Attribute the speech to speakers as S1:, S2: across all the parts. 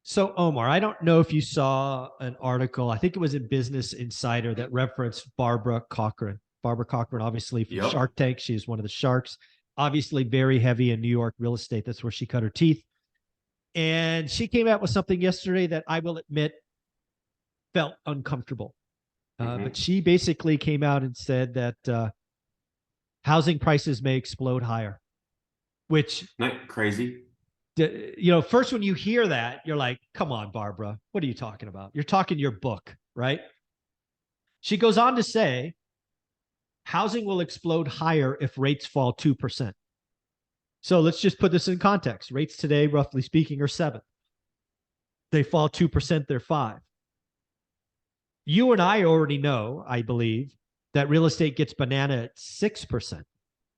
S1: So, Omar, I don't know if you saw an article, I think it was in Business Insider, that referenced Barbara Cochran. Barbara Cochran, obviously from
S2: Yep.
S1: Shark Tank. She is one of the sharks, obviously very heavy in New York real estate. That's where she cut her teeth. And she came out with something yesterday that I will admit felt uncomfortable. But
S2: Mm-hmm.
S1: she basically came out and said that housing prices may explode higher, which,
S2: Not crazy.
S1: first when you hear that, you're like, come on, Barbara, what are you talking about? You're talking your book, right? She goes on to say housing will explode higher if rates fall 2%. So let's just put this in context. Rates today, roughly speaking, are 7. They fall 2%, they're 5. You and I already know, I believe, that real estate gets banana at 6%.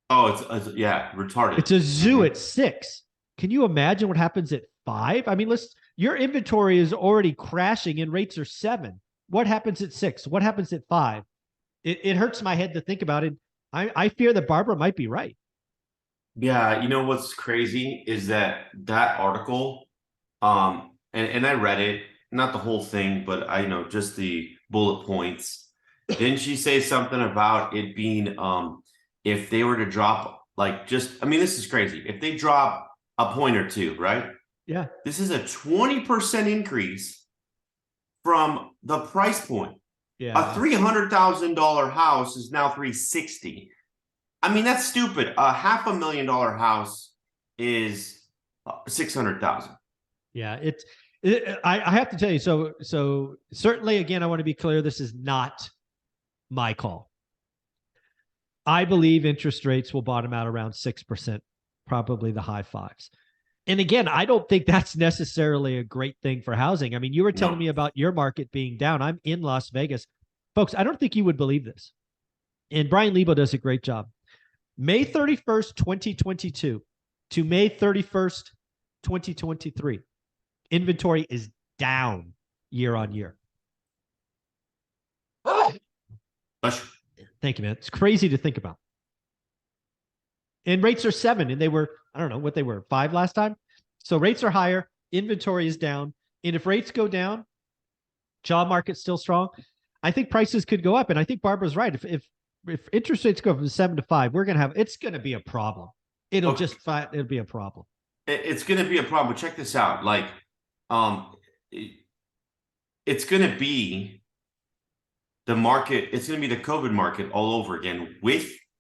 S2: Oh, it's yeah, retarded.
S1: It's a zoo
S2: Mm-hmm.
S1: at 6. Can you imagine what happens at 5? I mean, your inventory is already crashing and rates are 7. What happens at 6? What happens at 5? It hurts my head to think about it. I fear that Barbara might be right.
S2: Yeah, you know what's crazy is that article, and I read it, not the whole thing, but I know just the bullet points. Didn't she say something about it being if they were to drop like just I mean, this is crazy. If they drop a point or two, right?
S1: Yeah.
S2: This is a 20% increase from the price point. A
S1: Yeah.
S2: $300,000 house is now 360. I mean, that's stupid. A $500,000 house is 600,000.
S1: Yeah. I have to tell you, so certainly again, I want to be clear, this is not my call. I believe interest rates will bottom out around 6%, probably the high fives. And again, I don't think that's necessarily a great thing for housing. I mean, you were telling
S2: No.
S1: me about your market being down. I'm in Las Vegas. Folks, I don't think you would believe this. And Brian Lebo does a great job. May 31st, 2022 to May 31st, 2023, inventory is down year on year. Thank you, man. It's crazy to think about. And rates are 7, and they were, I don't know what they were, 5 last time. So rates are higher, inventory is down. And if rates go down, job market's still strong, I think prices could go up. And I think Barbara's right. If interest rates go from 7 to 5, it's going to be a problem.
S2: Okay.
S1: It'll be a problem.
S2: It's going to be a problem. But check this out. Like, um, it's going to be the market. It's going to be the COVID market all over again.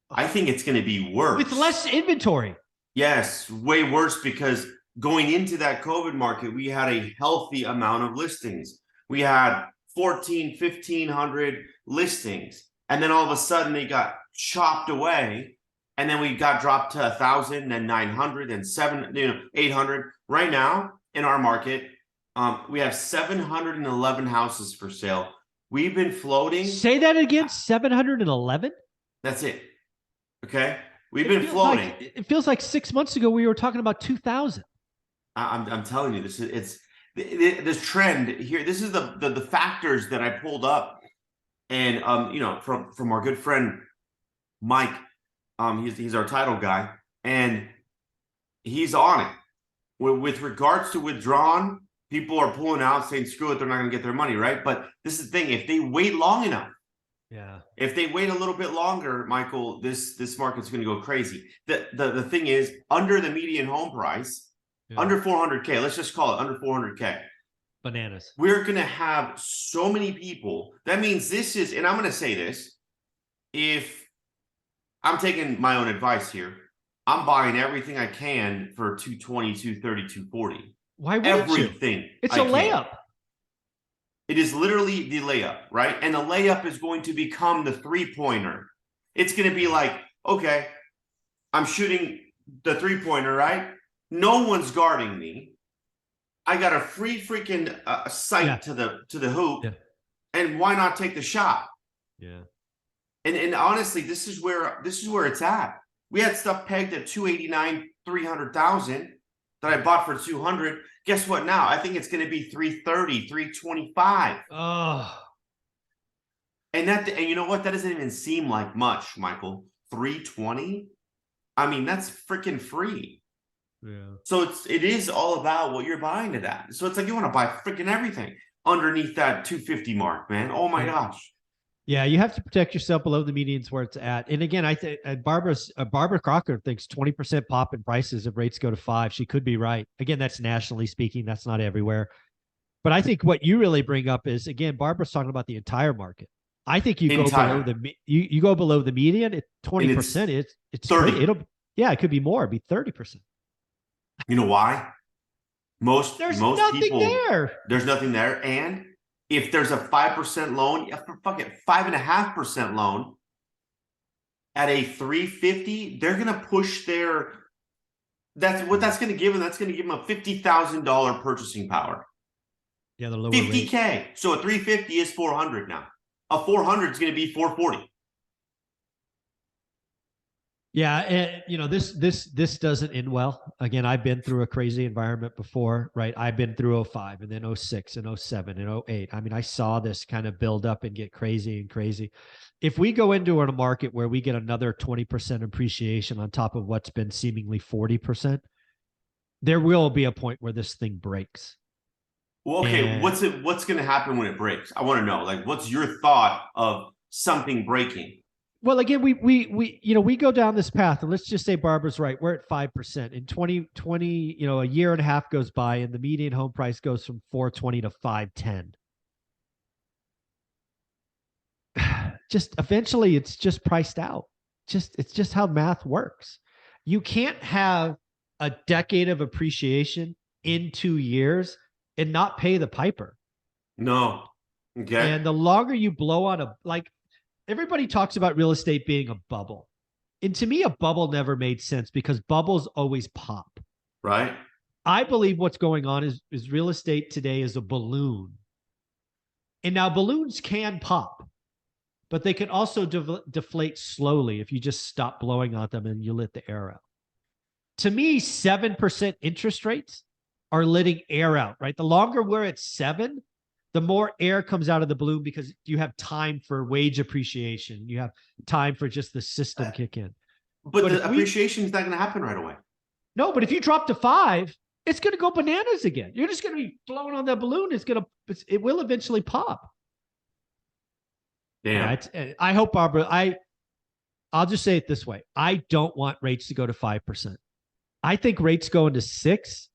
S2: I think it's going to be worse
S1: with less inventory.
S2: Yes, way worse because going into that COVID market, we had a healthy amount of listings. We had 1,500 listings. And then all of a sudden they got chopped away. And then we got dropped to 1,000 and 900 and 800. Right now in our market, we have 711 houses for sale. We've been floating.
S1: Say that again, 711?
S2: That's it. Okay. We've been floating.
S1: It feels like 6 months ago we were talking about 2,000.
S2: I'm telling you, this trend here. This is the factors that I pulled up, and from our good friend Mike. He's our title guy, and he's on it. With regards to withdrawn, people are pulling out, saying screw it, they're not going to get their money, right? But this is the thing: if they wait long enough.
S1: Yeah.
S2: If they wait a little bit longer, Michael, this market's going to go crazy. The thing is, under the median home price, under 400K, let's just call it under 400K.
S1: Bananas.
S2: We're going to have so many people. That means this is, and I'm going to say this, if I'm taking my own advice here, I'm buying everything I can for 220, 230, 240.
S1: Why would
S2: everything?
S1: You? It's a layup.
S2: It is literally the layup, right? And the layup is going to become the three-pointer. It's going to be like, okay, I'm shooting the three-pointer, right? No one's guarding me. I got a free freaking sight to the hoop, and why not take the shot?
S1: Yeah.
S2: And honestly, this is where it's at. We had stuff pegged at 289, 300,000 that I bought for 200. Guess what now? I think it's going to be 330, 325.
S1: Oh.
S2: And you know what? That doesn't even seem like much, Michael. 320? I mean, that's freaking free.
S1: Yeah.
S2: So it is all about what you're buying it at. So it's like you want to buy freaking everything underneath that 250 mark, man. Oh my gosh.
S1: Yeah, you have to protect yourself below the medians where it's at. And again, I think Barbara Crocker thinks 20% pop in prices if rates go to 5. She could be right. Again, that's nationally speaking. That's not everywhere. But I think what you really bring up is, again, Barbara's talking about the entire market. I think you go below you go below the median at 20%. It's
S2: 30.
S1: pretty. It could be more. It'd be 30%.
S2: You know why? Most
S1: nothing
S2: people
S1: there.
S2: There's nothing there. And if there's a 5% loan, fuck it, 5.5% loan at a 350, they're gonna push their that's what that's gonna give them. That's gonna give them a $50,000 purchasing power.
S1: Yeah, the lower
S2: 50K.
S1: rate.
S2: So a 350 is 400 now. A 400 is gonna be 440.
S1: Yeah, and this doesn't end well. Again, I've been through a crazy environment before, right? I've been through 05 and then 06 and 07 and 08. I mean, I saw this kind of build up and get crazy and crazy. If we go into a market where we get another 20% appreciation on top of what's been seemingly 40%, there will be a point where this thing breaks.
S2: Well, okay, what's going to happen when it breaks? I want to know. Like, what's your thought of something breaking?
S1: Well, again, we go down this path, and let's just say Barbara's right. We're at 5%. In 2020, a year and a half goes by, and the median home price goes from 420 to 510. Just eventually, it's just priced out. It's just how math works. You can't have a decade of appreciation in 2 years and not pay the piper.
S2: No. Okay.
S1: And the longer you blow on everybody talks about real estate being a bubble. And to me, a bubble never made sense because bubbles always pop.
S2: Right.
S1: I believe what's going on is real estate today is a balloon. And now balloons can pop, but they can also deflate slowly if you just stop blowing on them and you let the air out. To me, 7% interest rates are letting air out, right? The longer we're at 7, the more air comes out of the balloon because you have time for wage appreciation. You have time for just the system kick in.
S2: But the appreciation is not going to happen right away.
S1: No, but if you drop to 5, it's going to go bananas again. You're just going to be blowing on that balloon. It will eventually pop.
S2: Damn.
S1: Yeah, I hope, Barbara, I'll just say it this way. I don't want rates to go to 5%. I think rates going to 6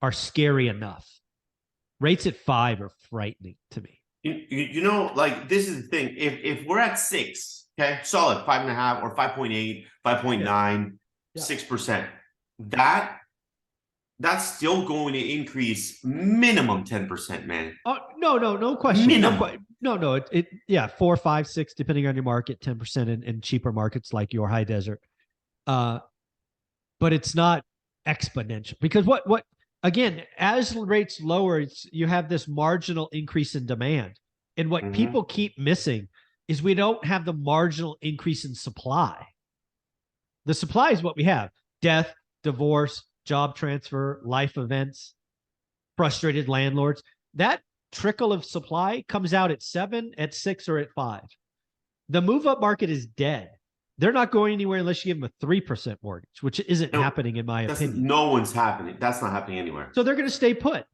S1: are scary enough. Rates at 5 are frightening to me.
S2: Like this is the thing. If we're at 6, okay, solid 5.5 or 5.8, 5.9, 6%, that's still going to increase minimum 10%, man.
S1: Oh, no question.
S2: Minimum.
S1: No, 4, 5, 6, depending on your market, 10% in cheaper markets like your high desert. But it's not exponential because what again, as rates lower, you have this marginal increase in demand. And what people keep missing is we don't have the marginal increase in supply. The supply is what we have: death, divorce, job transfer, life events, frustrated landlords. That trickle of supply comes out at 7, at 6, or at 5. The move-up market is dead. They're not going anywhere unless you give them a 3% mortgage, which isn't happening in my opinion.
S2: No one's happening. That's not happening anywhere.
S1: So they're going to stay put.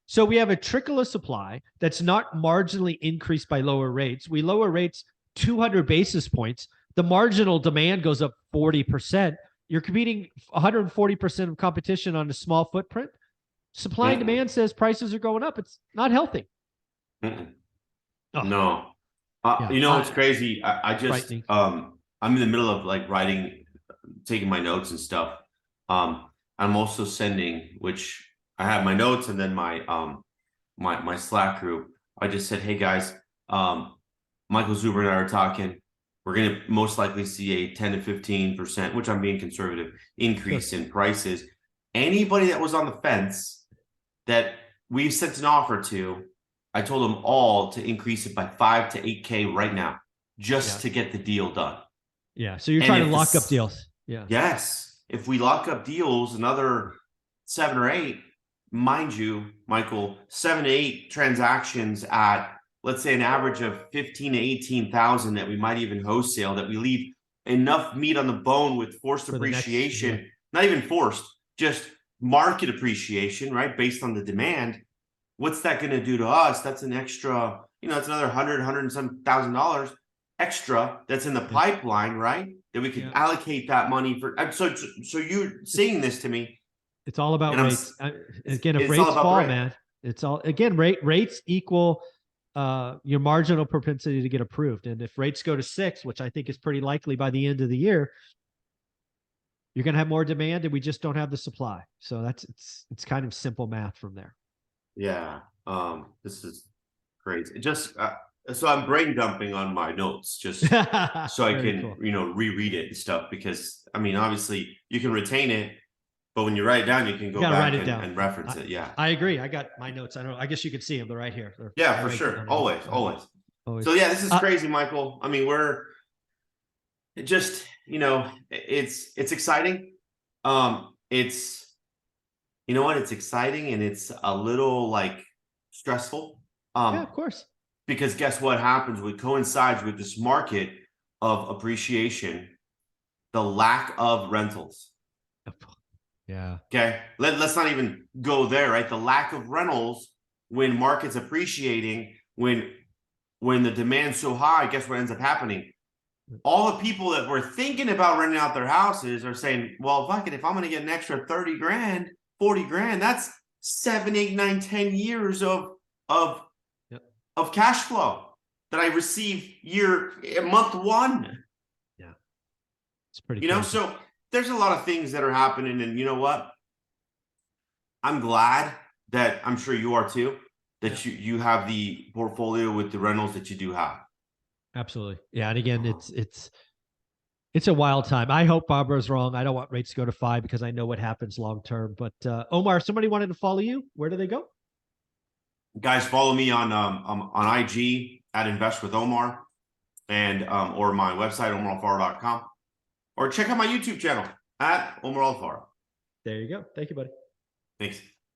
S1: So we have a trickle of supply that's not marginally increased by lower rates. We lower rates 200 basis points. The marginal demand goes up 40%. You're competing 140% of competition on a small footprint. Supply and demand says prices are going up. It's not healthy.
S2: No. It's crazy. I just, I'm in the middle of like taking my notes and stuff. I'm also sending, which I have my notes and then my my Slack group. I just said, hey guys, Michael Zuber and I are talking. We're going to most likely see a 10 to 15%, which I'm being conservative, increase in prices. Anybody that was on the fence that we sent an offer to, I told them all to increase it by 5 to 8K right now, just to get the deal done.
S1: Yeah. So you're trying to lock up deals. Yeah.
S2: Yes. If we lock up deals, another 7 or 8, mind you, Michael, 7 to 8 transactions at, let's say, an average of 15 to 18,000 that we might even wholesale, that we leave enough meat on the bone with forced appreciation, not even forced, just market appreciation, right? Based on the demand. What's that going to do to us? That's an extra, it's another $100 and some $1,000 extra that's in the pipeline, right? That we can allocate that money for. So you're saying this to me.
S1: It's all about rates. Again, if rates fall, man, it's all, again, rates equal your marginal propensity to get approved. And if rates go to 6, which I think is pretty likely by the end of the year, you're going to have more demand and we just don't have the supply. So it's kind of simple math from there.
S2: Yeah. This is crazy. Just, so I'm brain dumping on my notes just so I can, reread it and stuff, because I mean, obviously you can retain it, but when you write it down, you can go back and reference it. Yeah.
S1: I agree. I got my notes. I guess you can see them. They're right here.
S2: Yeah, for sure. Always. So yeah, this is crazy, Michael. I mean, we're just, it's exciting. It's, it's exciting and it's a little like stressful.
S1: Yeah, of course.
S2: Because guess what happens? What coincides with this market of appreciation, the lack of rentals.
S1: Yeah.
S2: Okay. Let's not even go there, right? The lack of rentals when market's appreciating, when the demand's so high, guess what ends up happening? All the people that were thinking about renting out their houses are saying, well, fuck it, if I'm going to get an extra 30 grand, 40 grand, that's 7, 8, 9, 10 years of cash flow that I receive month 1.
S1: Yeah. It's pretty crazy.
S2: So there's a lot of things that are happening, and you know what? I'm glad that, I'm sure you are too, that you have the portfolio with the rentals that you do have.
S1: Absolutely. Yeah. And again, it's a wild time. I hope Barbara's wrong. I don't want rates to go to 5 because I know what happens long term. But Omar, if somebody wanted to follow you, where do they go?
S2: Guys, follow me on IG at Invest with Omar, and or my website, omaralfaro.com, or check out my YouTube channel at Omar Alfaro.
S1: There you go. Thank you, buddy.
S2: Thanks.